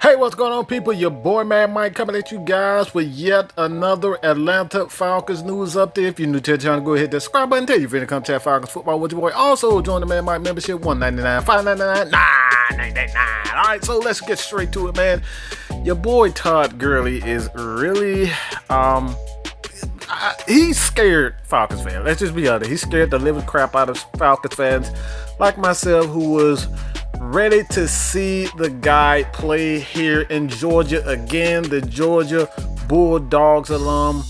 Hey, what's going on, people? Your boy Mad Mike coming at you guys with yet another Atlanta Falcons news update. If you're new to the channel, go ahead and subscribe button. Tell you if you're come chat Falcons football with your boy. Also, join the Mad Mike membership, $1.99, $5.99, $9.99. All right, so let's get straight to it, man. Your boy Todd Gurley is really, he's scared Falcons fans. Let's just be honest. He's scared the living crap out of Falcons fans like myself, who was ready to see the guy play here in Georgia again. The Georgia Bulldogs alum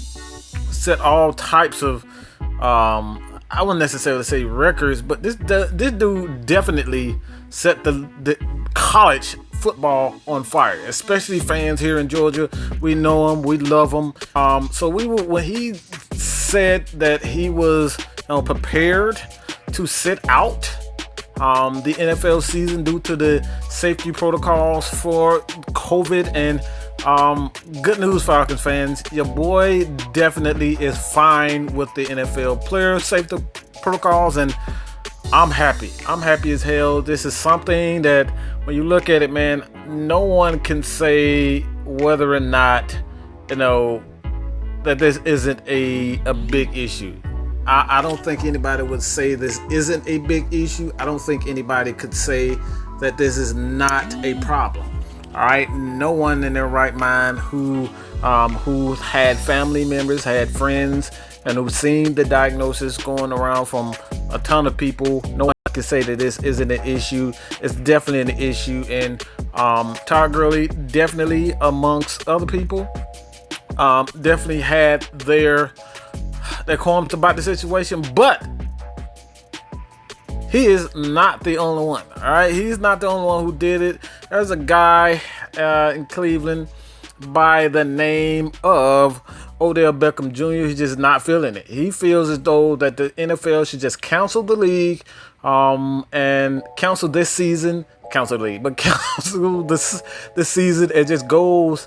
set all types of, I wouldn't necessarily say records, but this dude definitely set the college football on fire, especially fans here in Georgia. We know him, we love him. So when he said that he was prepared to sit out the NFL season due to the safety protocols for COVID, and good news, Falcons fans, your boy definitely is fine with the NFL player safety protocols, and I'm happy as hell. This is something that when you look at it, man, no one can say whether or not that this isn't a big issue. I don't think anybody would say this isn't a big issue. I don't think anybody could say that this is not a problem. All right, no one in their right mind who had family members, had friends, and who've seen the diagnosis going around from a ton of people, no one can say that this isn't an issue. It's definitely an issue, and Todd Gurley definitely, amongst other people, definitely had their comments about the situation, but he is not the only one. All right, he's not the only one who did it. There's a guy in Cleveland by the name of Odell Beckham Jr. He's just not feeling it. He feels as though that the NFL should just cancel the league, and cancel this season, cancel the league, but cancel this season, and just go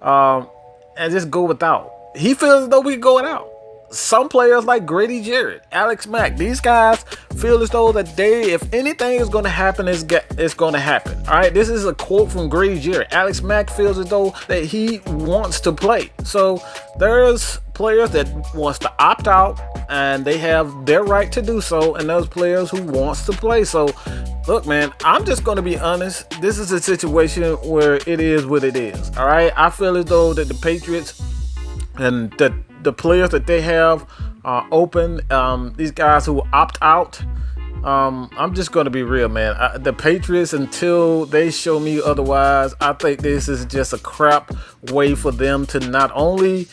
without. He feels as though we going out. Some players like Grady Jarrett, Alex Mack, these guys feel as though that if anything is going to happen, it's going to happen. All right, this is a quote from Grady Jarrett. Alex Mack feels as though that he wants to play. So there's players that wants to opt out, and they have their right to do so, and those players who wants to play. So look, man, I'm just going to be honest. This is a situation where it is what it is. All right, I feel as though that the Patriots and the players that they have open, these guys who opt out, I'm just going to be real, man. The Patriots, until they show me otherwise, I think this is just a crap way for them to not only,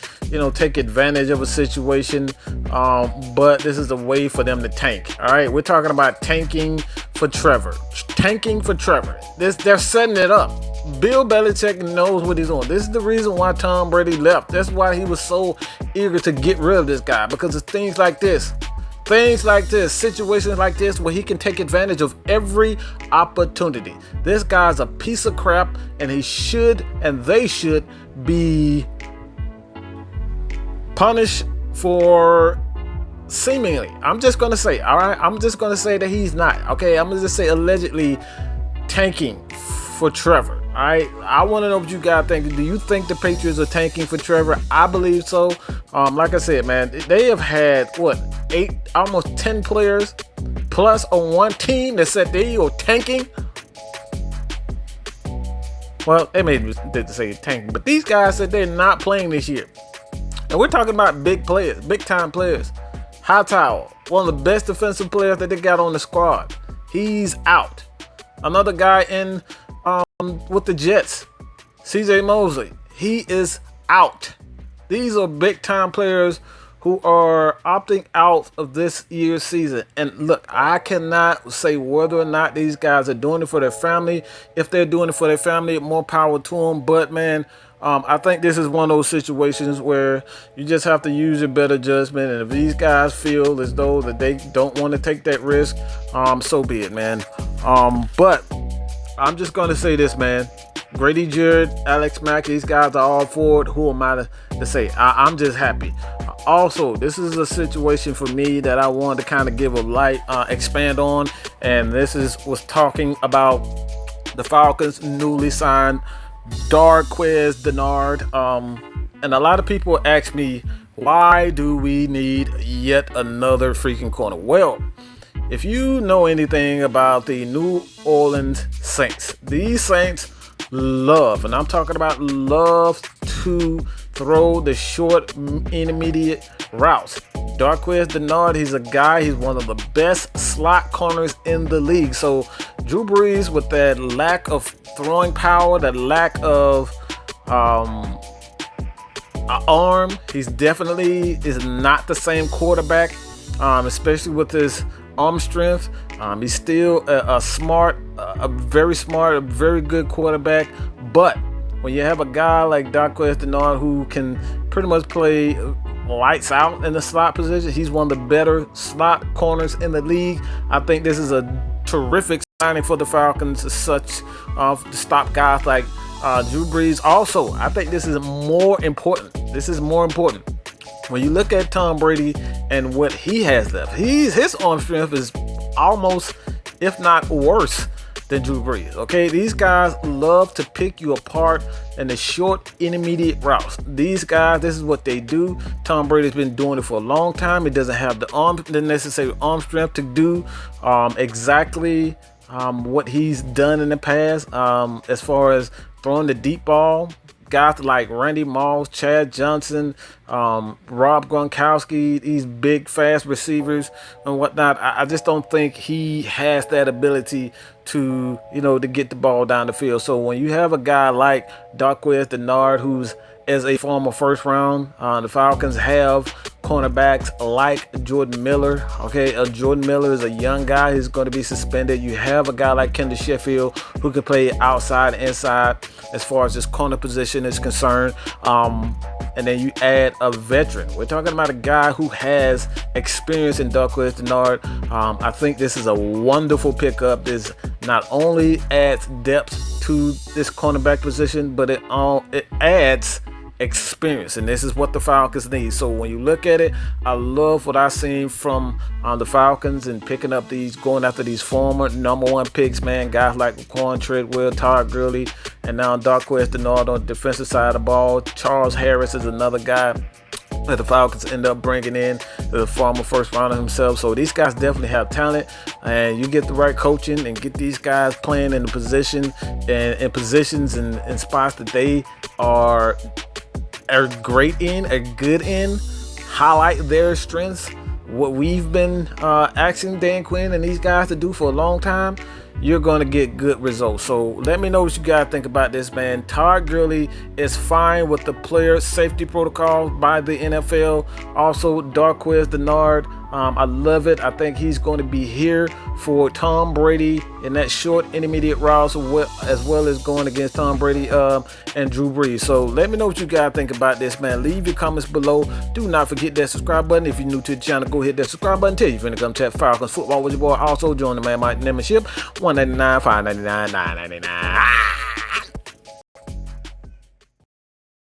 take advantage of a situation, but this is a way for them to tank. All right, we're talking about tanking for Trevor. They're setting it up. Bill Belichick knows what he's doing. This is the reason why Tom Brady left. That's why he was so eager to get rid of this guy, because it's things like this, situations like this, where he can take advantage of every opportunity. This guy's a piece of crap, and they should be punished for seemingly. I'm just going to say, all right, I'm just going to say that he's not. Okay, I'm going to just say allegedly tanking for Trevor. All right, I want to know what you guys think. Do you think the Patriots are tanking for Trevor? I believe so. Like I said, man, they have had almost 10 players plus on one team that said they are tanking. Well, they may say tanking, but these guys said they're not playing this year. And we're talking about big players, big time players. Hightower, one of the best defensive players that they got on the squad, he's out. Another guy in with the Jets, CJ Mosley, he is out. These are big time players who are opting out of this year's season. And look, I cannot say whether or not these guys are doing it for their family. If they're doing it for their family, more power to them. But man, I think this is one of those situations where you just have to use your better judgment. And if these guys feel as though that they don't want to take that risk, so be it, man. But I'm just going to say this, man. Grady Jarrett, Alex Mack, these guys are all for it. Who am I to say? I'm just happy. Also, this is a situation for me that I wanted to kind of give a light, expand on. And this was talking about the Falcons' newly signed Darqueze Dennard. And a lot of people ask me, why do we need yet another freaking corner? Well, if you know anything about the New Orleans Saints, these Saints love, and I'm talking about love, to throw the short intermediate routes. Darqueze Dennard, he's a guy, he's one of the best slot corners in the league. So Drew Brees, with that lack of throwing power, that lack of arm, he's definitely is not the same quarterback, especially with his arm strength. He's still a very good quarterback. But when you have a guy like Darqueze Dennard who can pretty much play lights out in the slot position, he's one of the better slot corners in the league. I think this is a terrific signing for the Falcons, to stop guys like Drew Brees. Also, I think this is more important. When you look at Tom Brady and what he has left, his arm strength is almost, if not worse, than Drew Brees. Okay, these guys love to pick you apart in the short intermediate routes. These guys, this is what they do. Tom Brady's been doing it for a long time. He doesn't have the necessary arm strength to do exactly what he's done in the past, as far as throwing the deep ball. Guys like Randy Moss, Chad Johnson, Rob Gronkowski, these big, fast receivers and whatnot. I just don't think he has that ability to get the ball down the field. So when you have a guy like Darqueze Dennard, who's as a former first round, the Falcons have cornerbacks like Jordan Miller. Okay, Jordan Miller is a young guy. He's going to be suspended. You have a guy like Kendall Sheffield who can play outside, inside, as far as this corner position is concerned. And then you add a veteran. We're talking about a guy who has experience in Darqueze Dennard. I think this is a wonderful pickup. This not only adds depth to this cornerback position, but it adds experience, and this is what the Falcons need. So when you look at it, I love what I've seen from the Falcons and going after these former #1 picks, man. Guys like Quan Treadwell, Todd Gurley, and now Darqueze Dennard on the defensive side of the ball. Charles Harris is another guy that the Falcons end up bringing in, the former first rounder himself. So these guys definitely have talent, and you get the right coaching and get these guys playing in the position and in positions and spots that they are great in, are good in, highlight their strengths. What we've been asking Dan Quinn and these guys to do for a long time, you're going to get good results. So let me know what you guys think about this, man. Todd Gurley is fine with the player safety protocol by the NFL. Also, Darqueze Dennard, I love it. I think he's going to be here for Tom Brady in that short intermediate routes, as well as going against Tom Brady and Drew Brees. So let me know what you guys think about this, man. Leave your comments below. Do not forget that subscribe button. If you're new to the channel, go hit that subscribe button. Tell you finna come chat Falcons football with your boy. Also join the Man Mike membership, $199, $599, $999.